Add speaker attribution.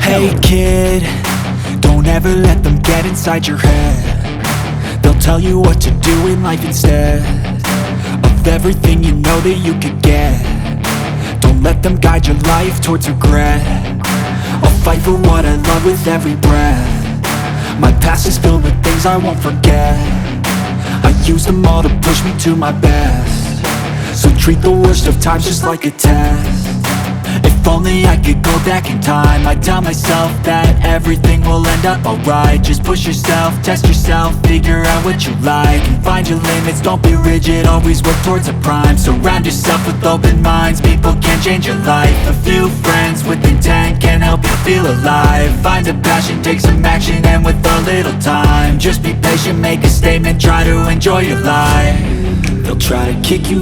Speaker 1: Hey kid, don't ever let them get inside your head. They'll tell you what to do in life instead of everything you know that you could get. Don't let them guide your life towards regret. I'll fight for what I love with every breath. My past is filled with things I won't forget. I use them all to push me to my best. So treat the worst of times just like a test. If only I could go back in time, I'd tell myself that everything will end up alright. Just push yourself, test yourself, figure out what you like, and find your limits, don't be rigid, always work towards a prime. Surround yourself with open minds, people can change your life. A few friends with intent can help you feel alive. Find a passion, take some action, and with a little time, just be patient, make a statement, try to enjoy your life. They'll try to kick you